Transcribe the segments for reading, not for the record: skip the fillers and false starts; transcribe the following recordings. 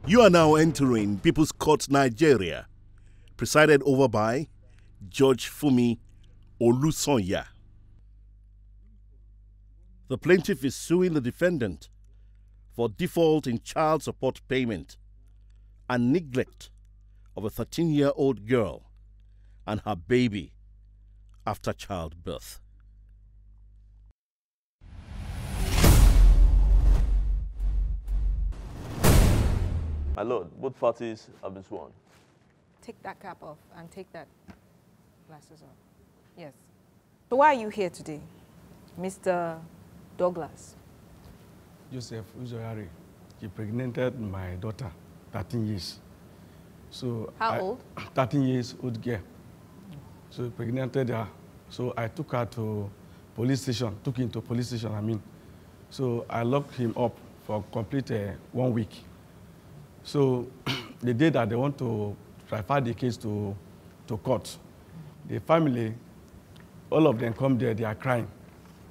You are now entering People's Court Nigeria, presided over by Judge Fumi Olusonya. The plaintiff is suing the defendant for default in child support payment and neglect of a 13-year-old girl and her baby after childbirth. My lord, both parties have been sworn. Take that cap off and take that glasses off. Yes. So why are you here today, Mr. Douglas? Joseph Ujoware, he impregnated my daughter, 13 years. So How old? 13 years old girl. So he impregnated her. So I took her to police station, took him to police station, I mean. So I locked him up for complete 1 week. So the day that they want to transfer the case to court, the family, all of them come there, they are crying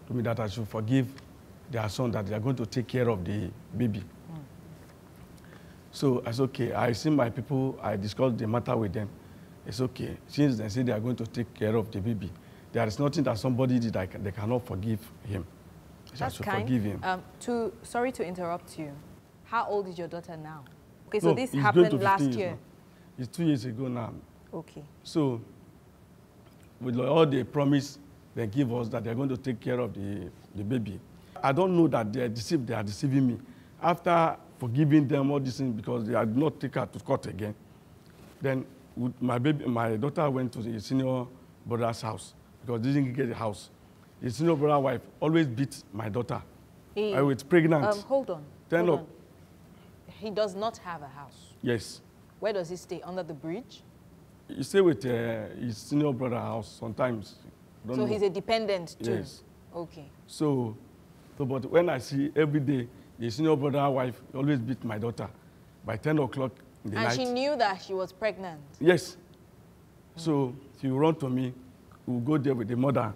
to me that I should forgive their son, that they are going to take care of the baby. So I said, okay, I see my people, I discussed the matter with them. It's okay, since they say they are going to take care of the baby, there is nothing that somebody did that they cannot forgive him. So I should forgive him. Sorry to interrupt you. How old is your daughter now? Okay, No, so this it's happened going to last 15 year. now. It's 2 years ago now. Okay. So with all the promise they give us that they're going to take care of the baby, I don't know that they are deceiving me. After forgiving them all these things because they had not taken her to court again, then my daughter went to the senior brother's house because they didn't get a house. The senior brother's wife always beat my daughter. I was pregnant. Hold on. Hold on. He does not have a house. Yes. Where does he stay? Under the bridge? He stay with his senior brother's house sometimes. So he's a dependent too? Yes. Okay. So, but when I see every day, the senior brother's wife always beat my daughter by 10 o'clock in the night. And she knew that she was pregnant? Yes. So she will run to me, we'll go there with the mother,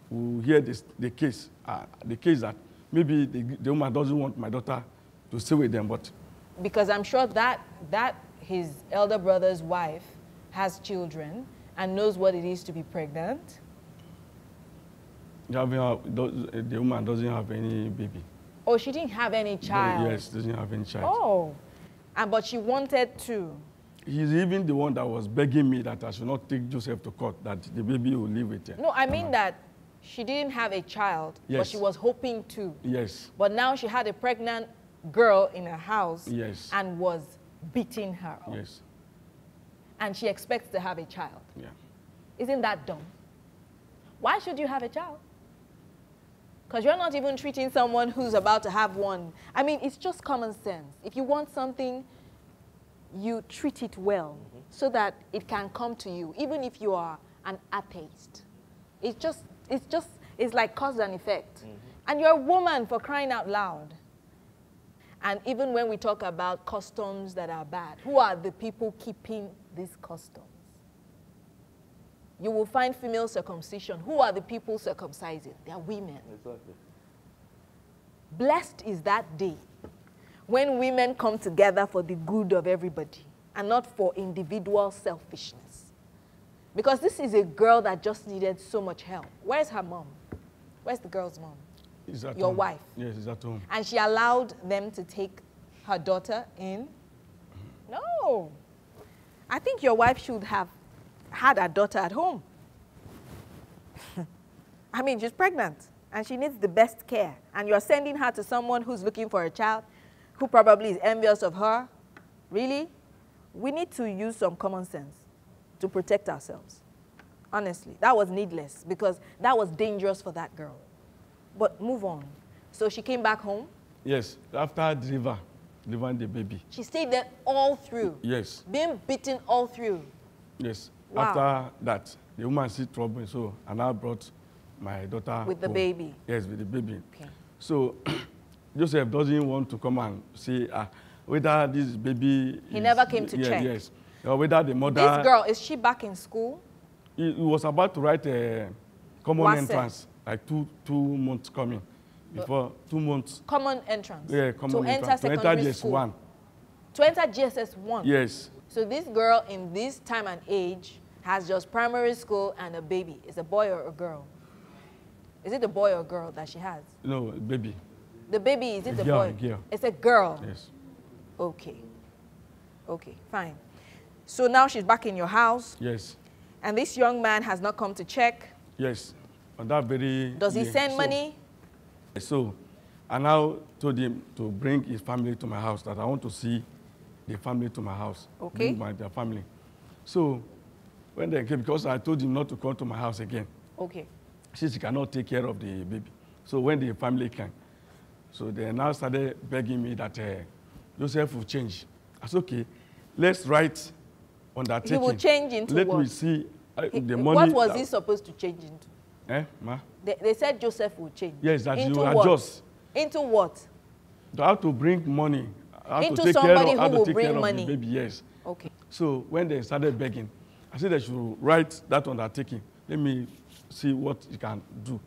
we'll hear the case that maybe the woman doesn't want my daughter to stay with them, but... Because I'm sure that his elder brother's wife has children and knows what it is to be pregnant. The woman doesn't have any baby. Oh, she didn't have any child? Yes, doesn't have any child. Oh, but she wanted to. He's even the one that was begging me that I should not take Joseph to court, that the baby will live with her. No, I mean that she didn't have a child, yes, but she was hoping to. Yes. But now she had a pregnant girl in her house, yes, and was beating her up. Yes. And she expects to have a child. Yeah. Isn't that dumb? Why should you have a child? Because you're not even treating someone who's about to have one. I mean, it's just common sense. If you want something, you treat it well, so that it can come to you, even if you are an atheist. It's like cause and effect. And you're a woman, for crying out loud. And even when we talk about customs that are bad, who are the people keeping these customs? You will find female circumcision. Who are the people circumcising? They are women. Exactly. Blessed is that day when women come together for the good of everybody and not for individual selfishness. Because this is a girl that just needed so much help. Where's her mom? Where's the girl's mom? Your wife? Yes, he's at home. And she allowed them to take her daughter in? No. I think your wife should have had her daughter at home. I mean, she's pregnant and she needs the best care. And you're sending her to someone who's looking for a child, who probably is envious of her. Really? We need to use some common sense to protect ourselves. Honestly, that was needless because that was dangerous for that girl. But move on. So she came back home? Yes, after delivering the baby. She stayed there all through? Yes. Being beaten all through? Yes. Wow. After that, the woman see trouble, so and I brought my daughter with the home. baby? Yes, with the baby. Okay. So Joseph doesn't want to come and see whether this baby He never came to check? Yes. Or whether the mother... This girl, is she back in school? He was about to write a common entrance, like two months coming. Before 2 months. Common entrance? Yeah, common entrance. To enter secondary to enter school? JS1. To enter GSS1? Yes. So this girl in this time and age has just primary school and a baby. Is a boy or a girl? Is it a boy or a girl that she has? No, baby. The baby, is it a girl, boy? Girl. It's a girl? Yes. Okay. Okay, fine. So now she's back in your house? Yes. And this young man has not come to check? Yes. On that very Does he day. send money? So, I now told him to bring his family to my house, that I want to see the family to my house. Okay. Bring their family. So, when they came, because I told him not to come to my house again. Okay. Since he cannot take care of the baby. So when the family came, so they now started begging me that Joseph will change. I said, okay, let's write undertaking. He will change into Let what? me see the money. What was he supposed to change into? Eh, ma? They said Joseph will change. Yes, that into you what? adjust. Into what? How to bring money. How Into to take somebody care of, who how will to take bring care of money. the baby, yes. Okay. So when they started begging, I said they should write that undertaking. Let me see what he can do.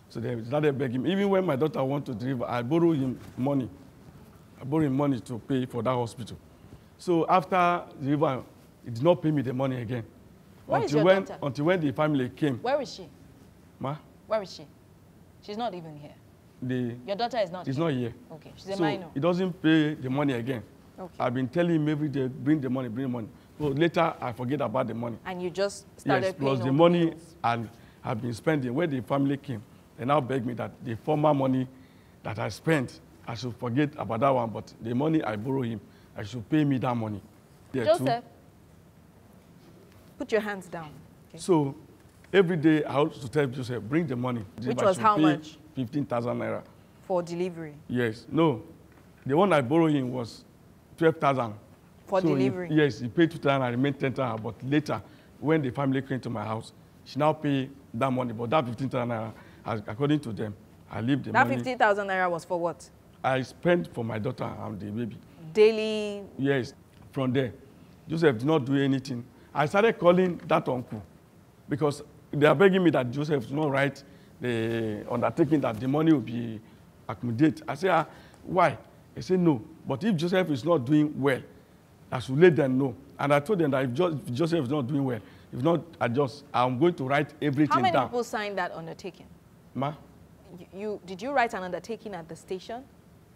So they started begging. Even when my daughter wanted to deliver, I borrowed him money. I borrowed him money to pay for that hospital. So after deliver, he did not pay me the money again. Where is your daughter? Until when the family came. Where is she? Ma? Where is she? She's not even here. Your daughter is not She's here? not here. Okay, she's a so minor. he doesn't pay the money again. Okay. I've been telling him every day, bring the money, bring the money. So later, I forget about the money. And you just started yes, paying plus all the money bills. and I've been spending. When the family came, they now begged me that the former money that I spent, I should forget about that one, but the money I borrow him, I should pay me that money. There Joseph, too. put your hands down. Okay. So every day I used to tell Joseph, bring the money. Which I was should how pay much? 15,000 naira. For delivery. Yes, no. The one I borrowed him was 12,000. For delivery? Yes, he paid 2,000 and remained 10,000. But later, when the family came to my house, she now paid that money. But that 15,000 naira, according to them, I leave the money. That 15,000 naira was for what? I spent for my daughter and the baby. Daily? Yes. From there, Joseph did not do anything. I started calling that uncle because they are begging me that Joseph should not write the undertaking that the money will be accommodated. I said, why? He said, no. But if Joseph is not doing well, I should let them know. And I told them that if Joseph is not doing well, if not adjust, I'm going to write everything down. How many people signed that undertaking? Ma? Did you write an undertaking at the station?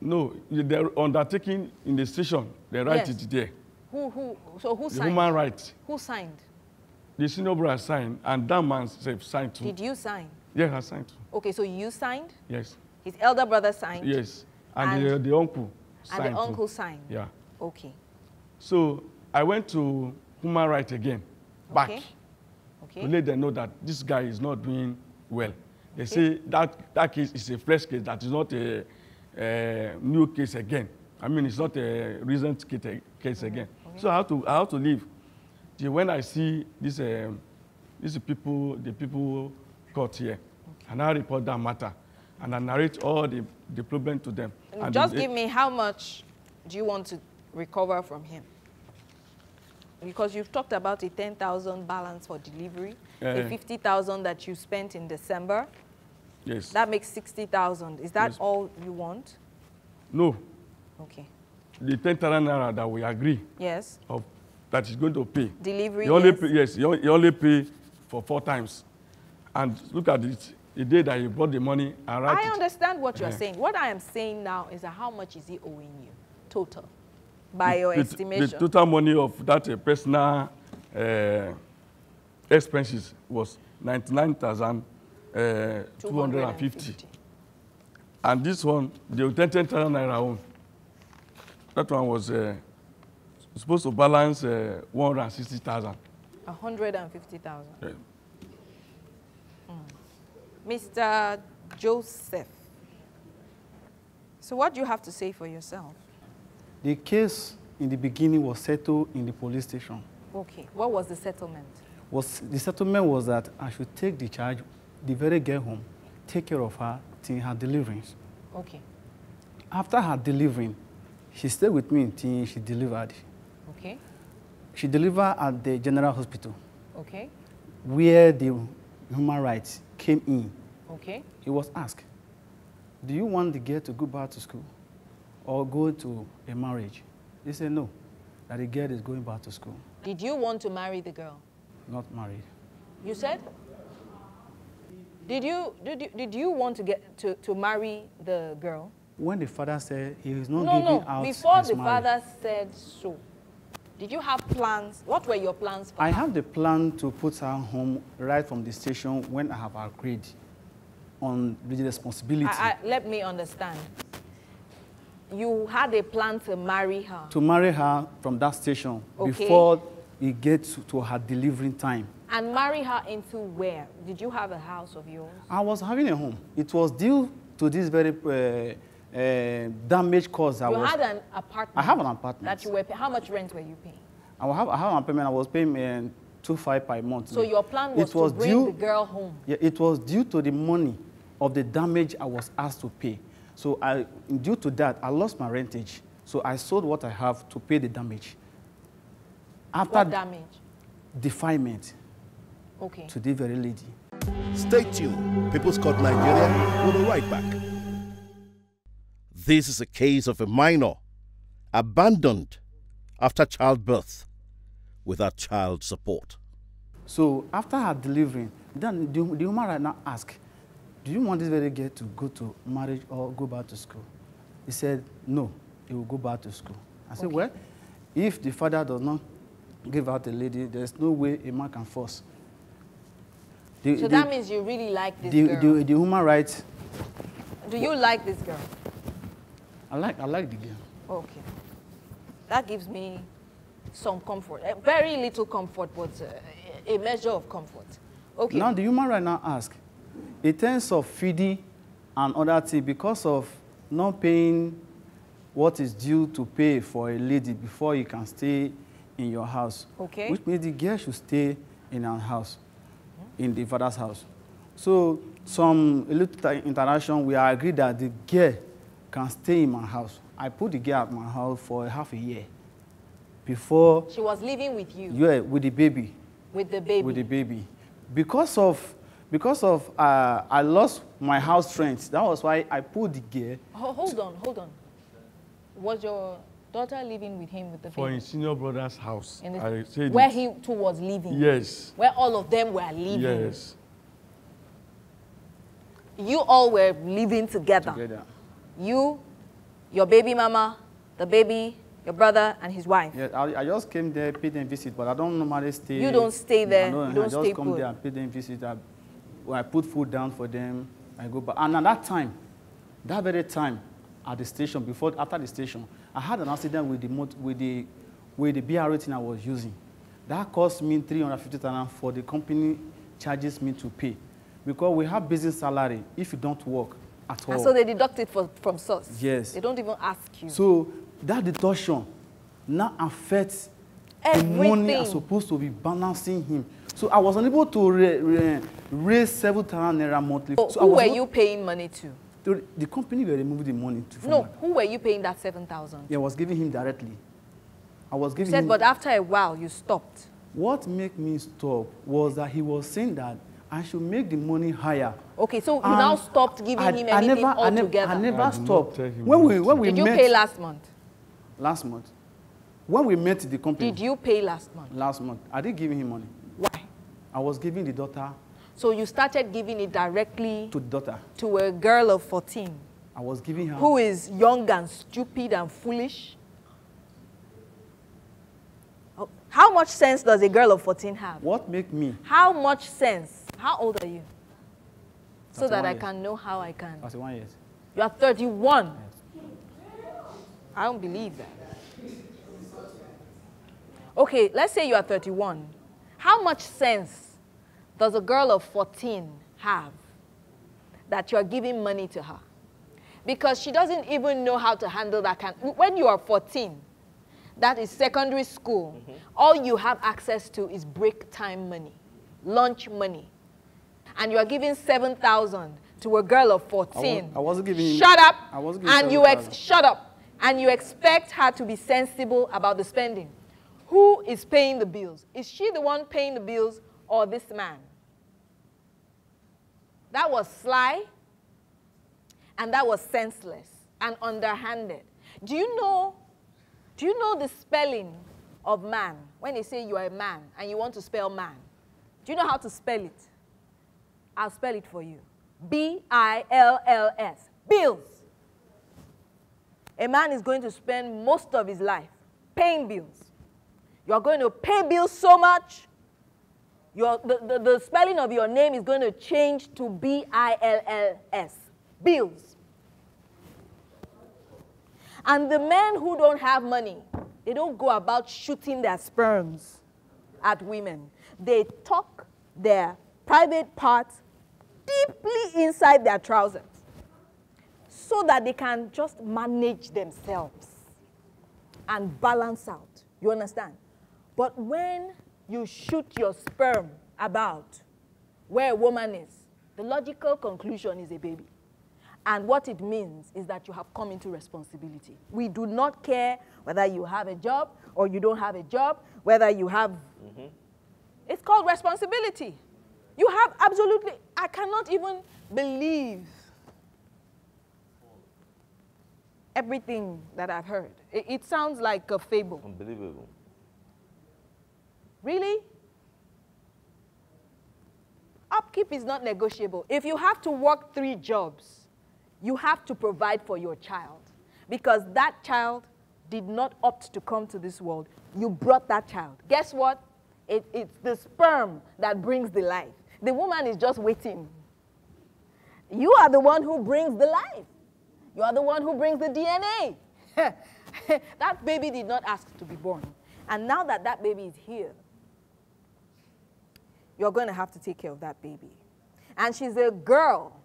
No, the undertaking in the station, they write Yes. it there. Who The signed? human rights. Who signed? The senior brother signed, and that man signed too. Did you sign? Yes, I signed too. Okay, so you signed? Yes. His elder brother signed? Yes. And the uncle signed And the uncle too. signed? Yeah. Okay. So I went to human rights again, back, Okay. to let them know that this guy is not doing well. They say that case is a fresh case, that is not a new case again. I mean, it's not a recent case again. Okay. So I have to leave. When I see these people, the people caught here, and I report that matter, and I narrate all the problem to them. And Just give me how much do you want to recover from him? Because you've talked about a 10,000 balance for delivery, a 50,000 that you spent in December. Yes. That makes 60,000. Is that Yes. all you want? No. Okay. The 10,000 naira that we agree Yes. of that is going to pay. Delivery, He only yes. pay, yes, he only pay for 4 times. And look at it, the day that he brought the money, I write I understand what you're Yeah. saying. What I am saying now is that how much is he owing you, total, by your estimation? The total money of that personal expenses was 99,250. And this one, the 10,000 naira own, that one was supposed to balance 160,000. 150,000. Yeah. Mr. Joseph, so what do you have to say for yourself? The case in the beginning was settled in the police station. Okay, what was the settlement? The settlement was that I should take the charge, the very girl home, take care of her till her deliverance. Okay. After her delivering, she stayed with me until she delivered. Okay. She delivered at the general hospital, Okay. where the human rights came in. Okay. He was asked, do you want the girl to go back to school or go to a marriage? They said no. that the girl is going back to school. Did you want to marry the girl? Not married. You said? Did you want to get to marry the girl? When the father said he is not No, giving out before his the marriage, father said so. Did you have plans? What were your plans for I her? have the plan to put her home right from the station when I have agreed on the responsibility. Let me understand. You had a plan to marry her. To marry her from that station Okay. before it gets to her delivering time. And marry her into where? Did you have a house of yours? I was having a home. It was due to this very damage caused. You had an apartment. I have an apartment. That you were paying. How much rent were you paying? I have an apartment. I was paying $2,500 per month. So your plan was to bring the girl home. Yeah, it was due to the money of the damage I was asked to pay. So due to that, I lost my rentage. So I sold what I have to pay the damage. After What damage? defilement Okay. to the very lady. Stay tuned. People's Court Nigeria will be right back. This is a case of a minor abandoned after childbirth without child support. So after her delivering, then the woman right now asked, do you want this very girl to go to marriage or go back to school? He said, no, he will go back to school. I said, well, if the father does not give out the lady, there's no way a man can force. So that means you really like this girl. The human rights. Do you like this girl? I like the girl. Okay. That gives me some comfort. Very little comfort, but a measure of comfort. Okay. Now the human right now ask, in terms of feeding and other things, because of not paying what is due to pay for a lady before you can stay in your house. Okay. Which means the girl should stay in her house, in the father's house. So a little interaction, we agreed that the girl can stay in my house. I put the girl at my house for half a year before. She was living with you? Yeah, with the baby. With the baby? With the baby. Because of I lost my house rent. That was why I put the girl. Hold on. Was your daughter living with him with the baby? For his senior brother's house. Where he too was living? Yes. Where all of them were living? Yes. You all were living together. You, your baby mama, the baby, your brother, and his wife. Yeah, I just came there, paid them visit, but I don't normally stay. You don't stay there? No, you don't I stay just come there and pay them visit. I put food down for them. I go back. And at that time, that very time, at the station, after the station, I had an accident with the BRA thing I was using. That cost me 350,000 for the company charges me to pay. Because we have business salary if you don't work at all. And so they deduct it from source? Yes. They don't even ask you? So that deduction now affects the money I'm supposed to be balancing him. So I was unable to raise 7,000 naira monthly. So who were you paying money to? The company will remove the money to. No, who were you paying that 7,000? Yeah, I was giving him directly. I was giving you said, him. But after a while, you stopped. What made me stop was that he was saying that I should make the money higher. Okay, so you now stopped giving him anything altogether? I never stopped. When we Did you pay last month? Last month. When we met the company. Did you pay last month? Last month. I didn't give him money. Why? I was giving the daughter. So you started giving it directly to the daughter. To a girl of 14. I was giving her. Who is young and stupid and foolish? How much sense does a girl of 14 have? What make me? How much sense? How old are you? So that I years. can know how I can. 31 years. You are 31. Yes. I don't believe that. Okay, let's say you are 31. How much sense does a girl of 14 have that you are giving money to her? Because she doesn't even know how to handle that kind. When you are 14, that is secondary school. All you have access to is break time money, lunch money. And you are giving 7,000 to a girl of 14. I wasn't giving. Shut up. I wasn't giving. And shut up. And you expect her to be sensible about the spending. Who is paying the bills? Is she the one paying the bills or this man? That was sly, and that was senseless and underhanded. Do you know the spelling of man, when they say you are a man and you want to spell man, do you know how to spell it? I'll spell it for you. B-I-L-L-S. Bills. A man is going to spend most of his life paying bills. You're going to pay bills so much, the spelling of your name is going to change to B-I-L-L-S. Bills. And the men who don't have money, they don't go about shooting their sperms at women. They tuck their private parts deeply inside their trousers so that they can just manage themselves and balance out. You understand? But when you shoot your sperm about where a woman is, the logical conclusion is a baby. And what it means is that you have come into responsibility. We do not care whether you have a job or you don't have a job, whether you have... It's called responsibility. You have absolutely... I cannot even believe everything that I've heard. It sounds like a fable. Unbelievable. Really? Upkeep is not negotiable. If you have to work 3 jobs, you have to provide for your child, because that child did not opt to come to this world. You brought that child. Guess what? It's the sperm that brings the life. The woman is just waiting. You are the one who brings the life. You are the one who brings the DNA. That baby did not ask to be born. And now that that baby is here, you're going to have to take care of that baby. And she's a girl.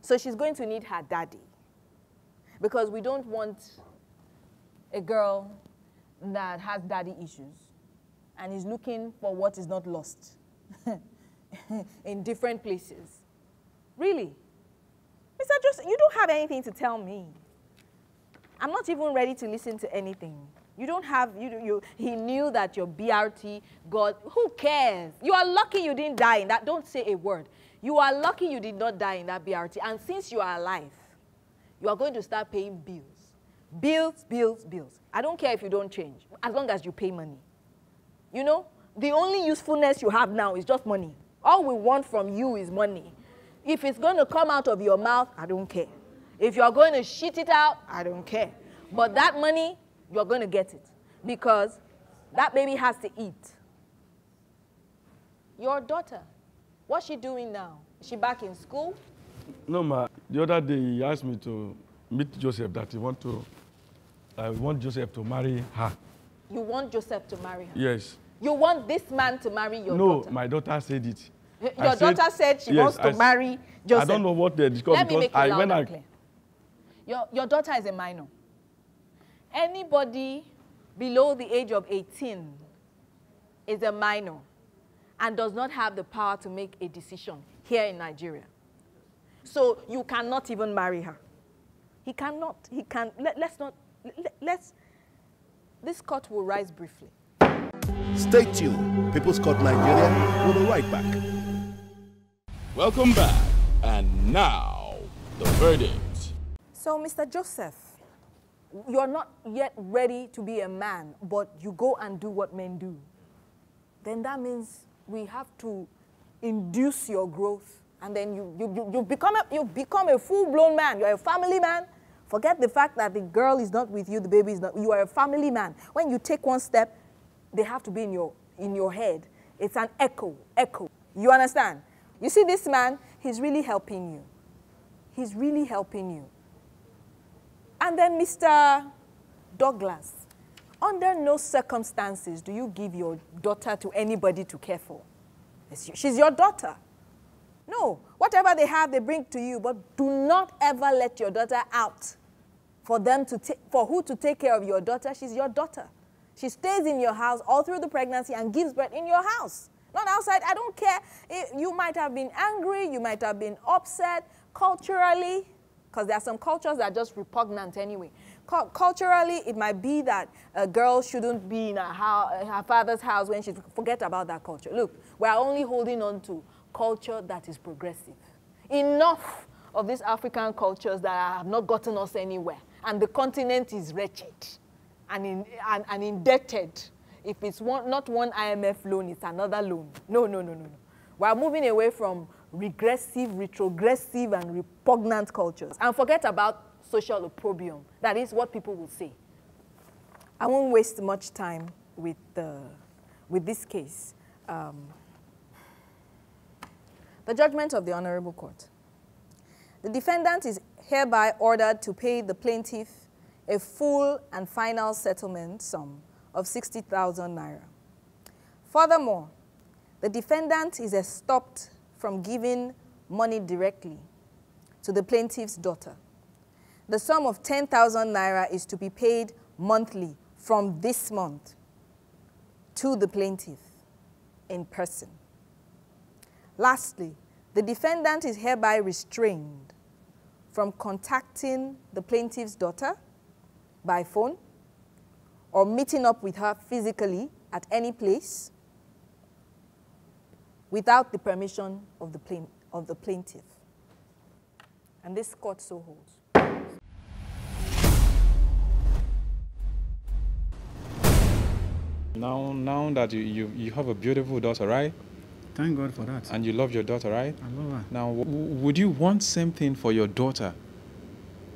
So she's going to need her daddy, because we don't want a girl that has daddy issues and is looking for what is not lost in different places. Really? Mr. Joseph, you don't have anything to tell me. I'm not even ready to listen to anything. You don't have, he knew that your BRT got, who cares? You are lucky you didn't die in that. Don't say a word. You are lucky you did not die in that BRT. And since you are alive, you are going to start paying bills. Bills, bills, bills. I don't care if you don't change, as long as you pay money. You know, the only usefulness you have now is just money. All we want from you is money. If it's going to come out of your mouth, I don't care. If you're going to shit it out, I don't care. But that money, you're going to get it, because that baby has to eat. Your daughter, what's she doing now? Is she back in school? No, ma. The other day he asked me to meet Joseph, that I want Joseph to marry her. You want Joseph to marry her? Yes. You want this man to marry your daughter? No, my daughter said it. Your daughter said she wants to marry Joseph. I don't know what they discussed. Let me make it loud and clear. Your daughter is a minor. Anybody below the age of 18 is a minor and does not have the power to make a decision here in Nigeria. So you cannot even marry her. He cannot. He can. This court will rise briefly. Stay tuned. People's Court Nigeria will be right back. Welcome back. And now, the verdict. So, Mr. Joseph, you're not yet ready to be a man, but you go and do what men do. Then that means we have to induce your growth, and then you become a full-blown man. You're a family man. Forget the fact that the girl is not with you, the baby is not. You are a family man. When you take one step, they have to be in your head. It's an echo. You understand? You see this man, he's really helping you. He's really helping you. And then Mr. Douglas, under no circumstances do you give your daughter to anybody to care for. She's your daughter. No, whatever they have, they bring to you, but do not ever let your daughter out for who to take care of your daughter. She's your daughter. She stays in your house all through the pregnancy and gives birth in your house, not outside. I don't care. You might have been angry, you might have been upset culturally, because there are some cultures that are just repugnant anyway. Culturally, it might be that a girl shouldn't be in her father's house when she's... Forget about that culture. Look, we are only holding on to culture that is progressive. Enough of these African cultures that have not gotten us anywhere, and the continent is wretched. and indebted. If it's not one IMF loan, it's another loan. No, no, no, no, no. We're moving away from regressive, retrogressive, and repugnant cultures. And forget about social opprobrium. That is what people will say. I won't waste much time with this case. The judgment of the Honorable Court. The defendant is hereby ordered to pay the plaintiff a full and final settlement sum of 60,000 naira. Furthermore, the defendant is stopped from giving money directly to the plaintiff's daughter. The sum of 10,000 naira is to be paid monthly from this month to the plaintiff in person. Lastly, the defendant is hereby restrained from contacting the plaintiff's daughter by phone or meeting up with her physically at any place without the permission of the plaintiff. And this court so holds. Now that you have a beautiful daughter, right? Thank God for that. And you love your daughter, right? I love her. Now, would you want same thing for your daughter?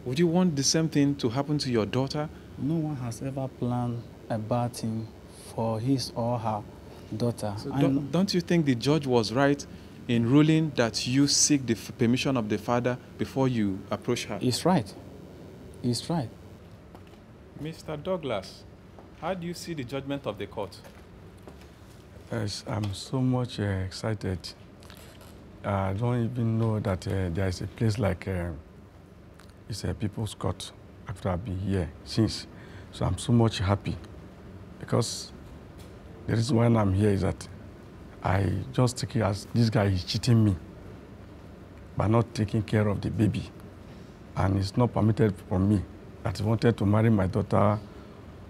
Would you want the same thing to happen to your daughter? No one has ever planned a bad thing for his or her daughter. So don't you think the judge was right in ruling that you seek the permission of the father before you approach her? He's right. He's right. Mr. Douglas, how do you see the judgment of the court? Yes, I'm so much excited. I don't even know that there is a place like it's a People's Court after I've been here since. So I'm so much happy because the reason why I'm here is that I just take it as this guy is cheating me by not taking care of the baby. And it's not permitted for me that he wanted to marry my daughter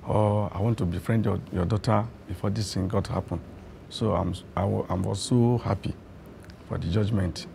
or I want to befriend your daughter before this thing got happen. So I was so happy for the judgment.